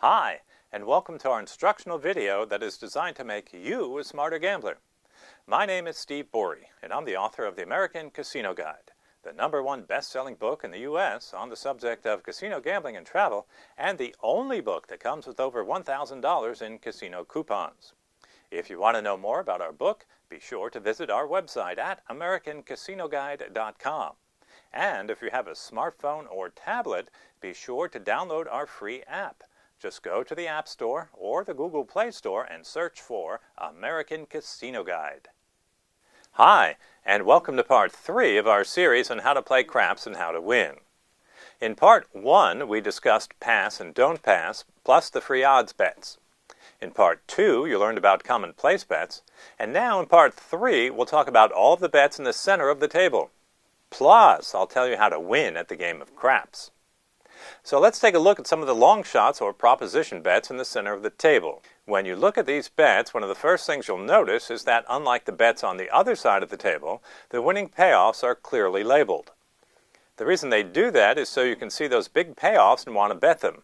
Hi, and welcome to our instructional video that is designed to make you a smarter gambler. My name is Steve Bourie, and I'm the author of the American Casino Guide, the #1 best-selling book in the U.S. on the subject of casino gambling and travel, and the only book that comes with over $1,000 in casino coupons. If you want to know more about our book, be sure to visit our website at americancasinoguide.com. And if you have a smartphone or tablet, be sure to download our free app. Just go to the App Store or the Google Play Store and search for American Casino Guide. Hi, and welcome to Part 3 of our series on how to play craps and how to win. In Part 1, we discussed pass and don't pass, plus the free odds bets. In Part 2, you learned about common place bets. And now in Part 3, we'll talk about all of the bets in the center of the table. Plus, I'll tell you how to win at the game of craps. So let's take a look at some of the long shots or proposition bets in the center of the table. When you look at these bets, one of the first things you'll notice is that unlike the bets on the other side of the table, the winning payoffs are clearly labeled. The reason they do that is so you can see those big payoffs and want to bet them.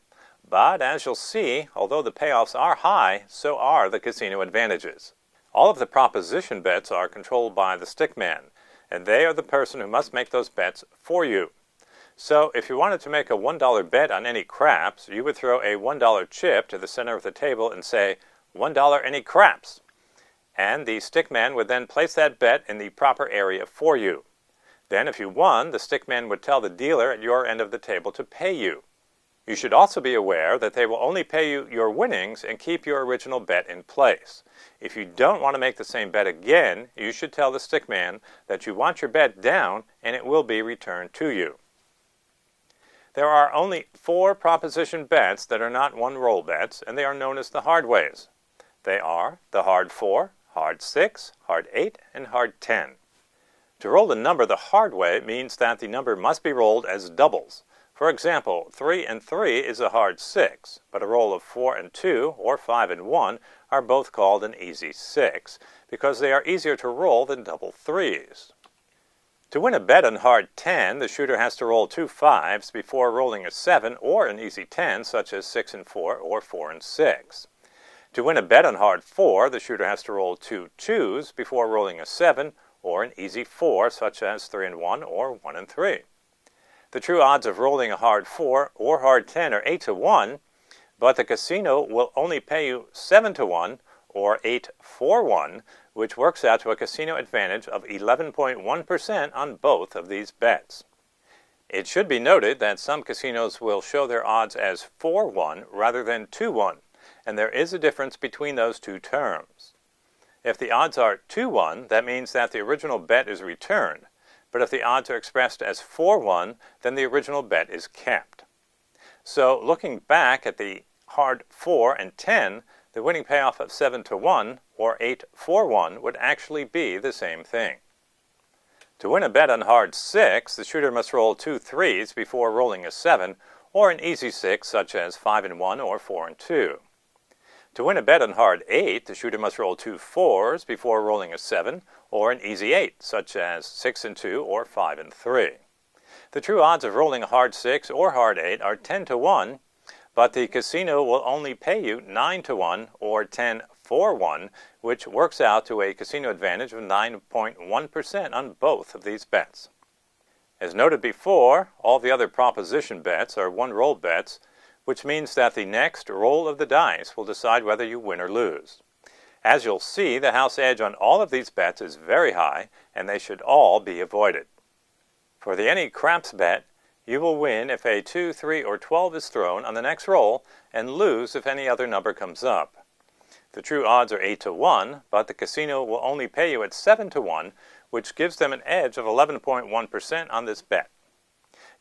But as you'll see, although the payoffs are high, so are the casino advantages. All of the proposition bets are controlled by the stickman, and they are the person who must make those bets for you. So if you wanted to make a $1 bet on any craps, you would throw a $1 chip to the center of the table and say, $1 any craps. And the stickman would then place that bet in the proper area for you. Then if you won, the stickman would tell the dealer at your end of the table to pay you. You should also be aware that they will only pay you your winnings and keep your original bet in place. If you don't want to make the same bet again, you should tell the stickman that you want your bet down and it will be returned to you. There are only 4 proposition bets that are not one-roll bets, and they are known as the hardways. They are the hard 4, hard 6, hard 8, and hard 10. To roll the number the hard way means that the number must be rolled as doubles. For example, 3 and 3 is a hard 6, but a roll of 4 and 2 or 5 and 1 are both called an easy 6 because they are easier to roll than double 3s. To win a bet on hard 10, the shooter has to roll 2 5s before rolling a 7 or an easy 10 such as 6 and 4 or 4 and 6. To win a bet on hard 4, the shooter has to roll 2 2s before rolling a 7 or an easy 4 such as 3 and 1 or 1 and 3. The true odds of rolling a hard 4 or hard 10 are 8 to 1, but the casino will only pay you 7 to 1 or 8 for 1, which works out to a casino advantage of 11.1% on both of these bets. It should be noted that some casinos will show their odds as 4-1 rather than 2-1, and there is a difference between those two terms. If the odds are 2-1, that means that the original bet is returned, but if the odds are expressed as 4-1, then the original bet is kept. So looking back at the hard 4 and 10, the winning payoff of 7 to 1 or 8 for 1 would actually be the same thing. To win a bet on hard 6, the shooter must roll 2 3s before rolling a 7 or an easy 6 such as 5 and 1 or 4 and 2. To win a bet on hard 8, the shooter must roll 2 4s before rolling a 7 or an easy 8 such as 6 and 2 or 5 and 3. The true odds of rolling a hard 6 or hard 8 are 10 to 1, but the casino will only pay you 9 to 1 or 10 for 1, which works out to a casino advantage of 9.1% on both of these bets. As noted before, all the other proposition bets are one-roll bets, which means that the next roll of the dice will decide whether you win or lose. As you'll see, the house edge on all of these bets is very high, and they should all be avoided. For the any craps bet, you will win if a 2, 3, or 12 is thrown on the next roll and lose if any other number comes up. The true odds are 8 to 1, but the casino will only pay you at 7 to 1, which gives them an edge of 11.1% on this bet.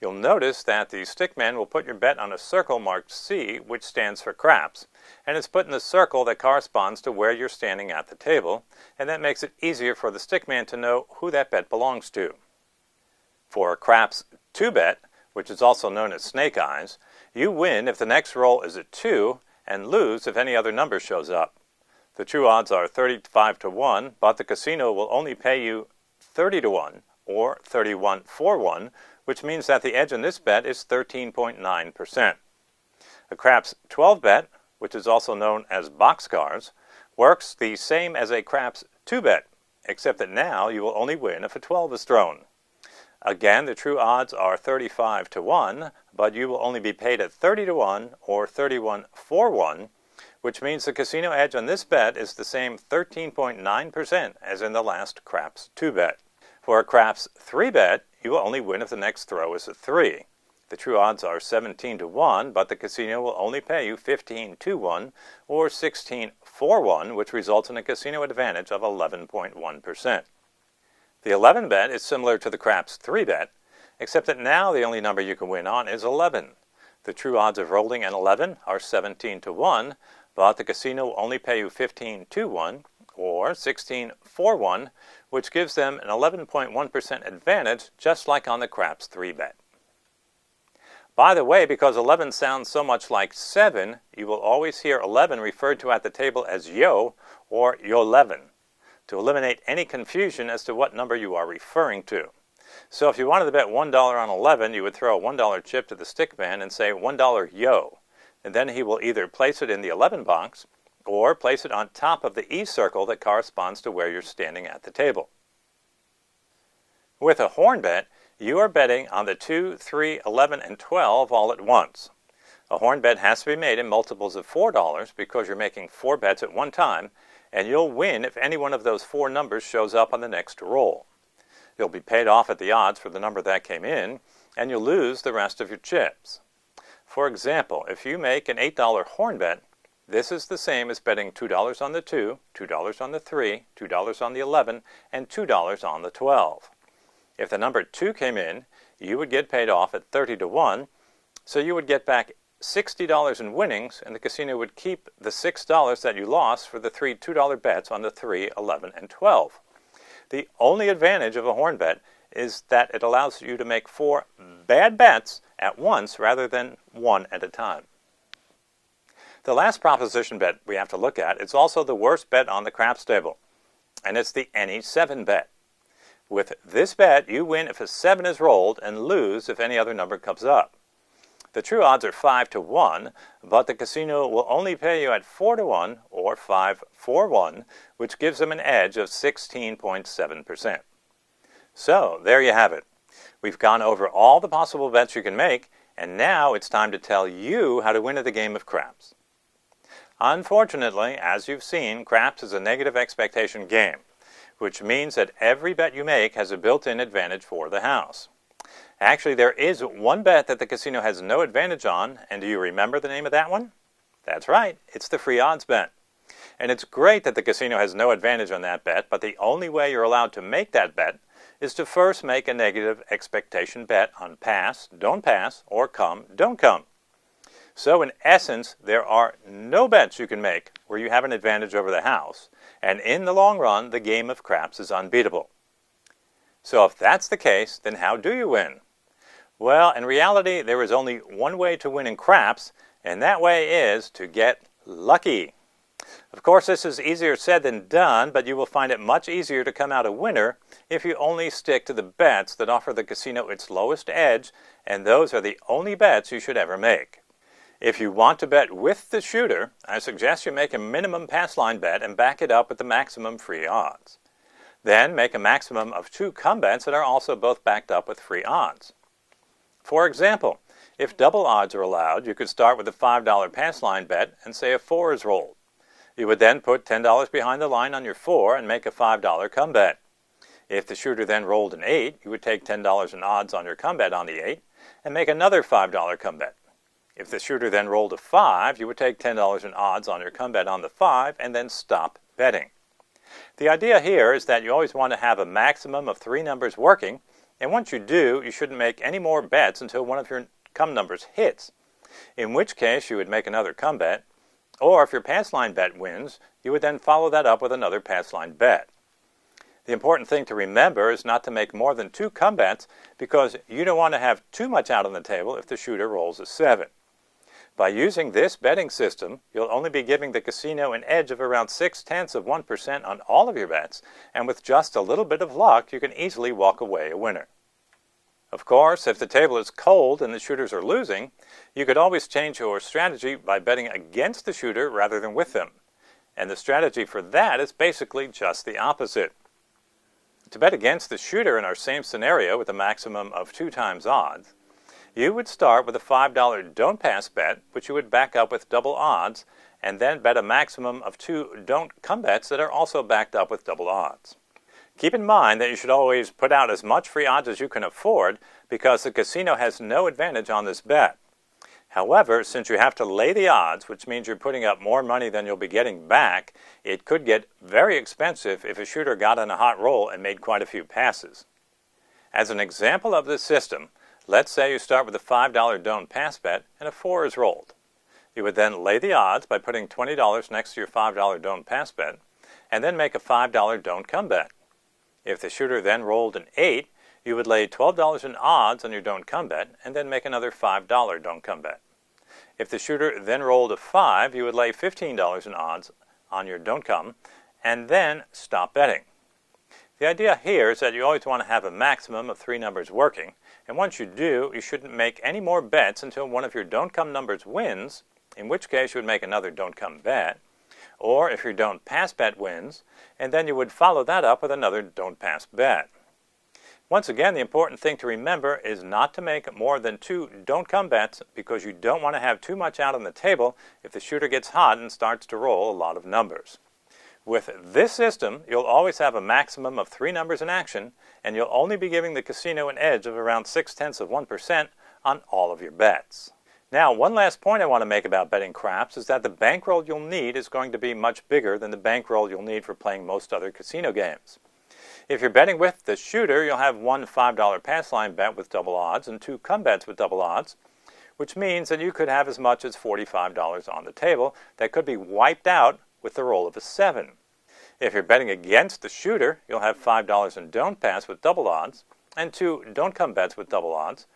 You'll notice that the stickman will put your bet on a circle marked C, which stands for craps, and it's put in the circle that corresponds to where you're standing at the table, and that makes it easier for the stickman to know who that bet belongs to. For a craps 2 bet, which is also known as snake eyes, you win if the next roll is a 2 and lose if any other number shows up. The true odds are 35 to 1, but the casino will only pay you 30 to 1 or 31 for 1, which means that the edge in this bet is 13.9%. A craps 12 bet, which is also known as boxcars, works the same as a craps 2 bet, except that now you will only win if a 12 is thrown. Again, the true odds are 35 to 1, but you will only be paid at 30 to 1 or 31 for 1, which means the casino edge on this bet is the same 13.9% as in the last craps 2 bet. For a craps 3 bet, you will only win if the next throw is a 3. The true odds are 17 to 1, but the casino will only pay you 15 to 1 or 16 for 1, which results in a casino advantage of 11.1%. The 11 bet is similar to the craps 3 bet, except that now the only number you can win on is 11. The true odds of rolling an 11 are 17 to 1, but the casino will only pay you 15 to 1 or 16 for 1, which gives them an 11.1% advantage, just like on the craps 3 bet. By the way, because 11 sounds so much like 7, you will always hear 11 referred to at the table as yo or yo-11, to eliminate any confusion as to what number you are referring to. So if you wanted to bet $1 on 11, you would throw a $1 chip to the stick man and say $1 yo, and then he will either place it in the 11 box or place it on top of the E circle that corresponds to where you're standing at the table. With a horn bet, you are betting on the 2, 3, 11, and 12 all at once. A horn bet has to be made in multiples of $4 because you're making 4 bets at one time, and you'll win if any one of those 4 numbers shows up on the next roll. You'll be paid off at the odds for the number that came in, and you'll lose the rest of your chips. For example, if you make an $8 horn bet, this is the same as betting $2 on the 2, $2 on the 3, $2 on the 11, and $2 on the 12. If the number 2 came in, you would get paid off at 30 to 1, so you would get back $60 in winnings, and the casino would keep the $6 that you lost for the 3 $2 bets on the 3, 11, and 12. The only advantage of a horn bet is that it allows you to make 4 bad bets at once rather than 1 at a time. The last proposition bet we have to look at is also the worst bet on the craps table, and it's the any 7 bet. With this bet, you win if a 7 is rolled and lose if any other number comes up. The true odds are 5 to 1, but the casino will only pay you at 4 to 1 or 5 for 1, which gives them an edge of 16.7%. So, there you have it. We've gone over all the possible bets you can make, and now it's time to tell you how to win at the game of craps. Unfortunately, as you've seen, craps is a negative expectation game, which means that every bet you make has a built-in advantage for the house. Actually, there is one bet that the casino has no advantage on, and do you remember the name of that one? That's right, it's the free odds bet. And it's great that the casino has no advantage on that bet, but the only way you're allowed to make that bet is to first make a negative expectation bet on pass, or come, don't come. So in essence, there are no bets you can make where you have an advantage over the house, and in the long run, the game of craps is unbeatable. So if that's the case, then how do you win? Well, in reality, there is only one way to win in craps, and that way is to get lucky. Of course, this is easier said than done, but you will find it much easier to come out a winner if you only stick to the bets that offer the casino its lowest edge, and those are the only bets you should ever make. If you want to bet with the shooter, I suggest you make a minimum pass line bet and back it up with the maximum free odds. Then make a maximum of 2 come bets that are also both backed up with free odds. For example, if double odds are allowed, you could start with a $5 pass line bet and say a 4 is rolled. You would then put $10 behind the line on your 4 and make a $5 come bet. If the shooter then rolled an 8, you would take $10 in odds on your come bet on the 8 and make another $5 come bet. If the shooter then rolled a 5, you would take $10 in odds on your come bet on the 5 and then stop betting. The idea here is that you always want to have a maximum of 3 numbers working, and once you do, you shouldn't make any more bets until one of your come numbers hits, in which case you would make another come bet, or if your pass line bet wins, you would then follow that up with another pass line bet. The important thing to remember is not to make more than 2 come bets because you don't want to have too much out on the table if the shooter rolls a 7. By using this betting system, you'll only be giving the casino an edge of around 0.6% on all of your bets, and with just a little bit of luck, you can easily walk away a winner. Of course, if the table is cold and the shooters are losing, you could always change your strategy by betting against the shooter rather than with them. And the strategy for that is basically just the opposite. To bet against the shooter in our same scenario with a maximum of 2 times odds, you would start with a $5 don't pass bet, which you would back up with double odds, and then bet a maximum of 2 don't come bets that are also backed up with double odds. Keep in mind that you should always put out as much free odds as you can afford because the casino has no advantage on this bet. However, since you have to lay the odds, which means you're putting up more money than you'll be getting back, it could get very expensive if a shooter got on a hot roll and made quite a few passes. As an example of this system, let's say you start with a $5 don't pass bet and a 4 is rolled. You would then lay the odds by putting $20 next to your $5 don't pass bet and then make a $5 don't come bet. If the shooter then rolled an 8, you would lay $12 in odds on your don't come bet and then make another $5 don't come bet. If the shooter then rolled a 5, you would lay $15 in odds on your don't come and then stop betting. The idea here is that you always want to have a maximum of 3 numbers working, and once you do, you shouldn't make any more bets until one of your don't come numbers wins, in which case you would make another don't come bet, or if your don't pass bet wins, and then you would follow that up with another don't pass bet. Once again, the important thing to remember is not to make more than 2 don't come bets because you don't want to have too much out on the table if the shooter gets hot and starts to roll a lot of numbers. With this system, you'll always have a maximum of 3 numbers in action, and you'll only be giving the casino an edge of around 0.6% on all of your bets. Now, one last point I want to make about betting craps is that the bankroll you'll need is going to be much bigger than the bankroll you'll need for playing most other casino games. If you're betting with the shooter, you'll have 1 $5 pass line bet with double odds and 2 come bets with double odds, which means that you could have as much as $45 on the table that could be wiped out with the roll of a 7. If you're betting against the shooter, you'll have $5 in don't pass with double odds and 2 don't come bets with double odds,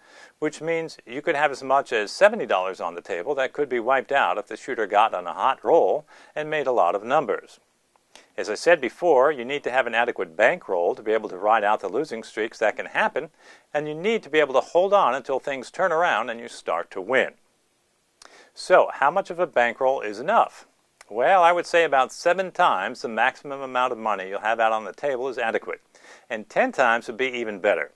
which means you could have as much as $70 on the table that could be wiped out if the shooter got on a hot roll and made a lot of numbers. As I said before, you need to have an adequate bankroll to be able to ride out the losing streaks that can happen, and you need to be able to hold on until things turn around and you start to win. So, how much of a bankroll is enough? Well, I would say about 7 times the maximum amount of money you'll have out on the table is adequate, and 10 times would be even better.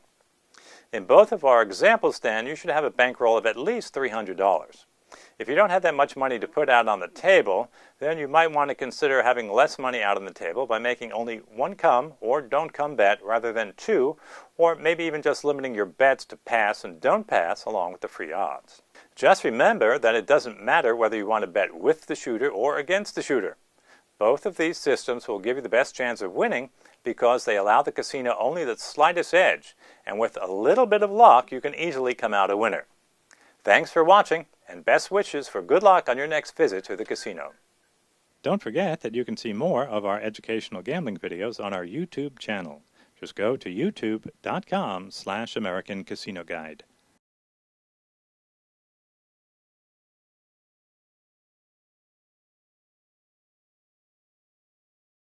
In both of our examples, then, you should have a bankroll of at least $300. If you don't have that much money to put out on the table, then you might want to consider having less money out on the table by making only 1 come or don't come bet rather than 2, or maybe even just limiting your bets to pass and don't pass along with the free odds. Just remember that it doesn't matter whether you want to bet with the shooter or against the shooter. Both of these systems will give you the best chance of winning because they allow the casino only the slightest edge, and with a little bit of luck, you can easily come out a winner. Thanks for watching, and best wishes for good luck on your next visit to the casino. Don't forget that you can see more of our educational gambling videos on our YouTube channel. Just go to youtube.com/AmericanCasinoGuide.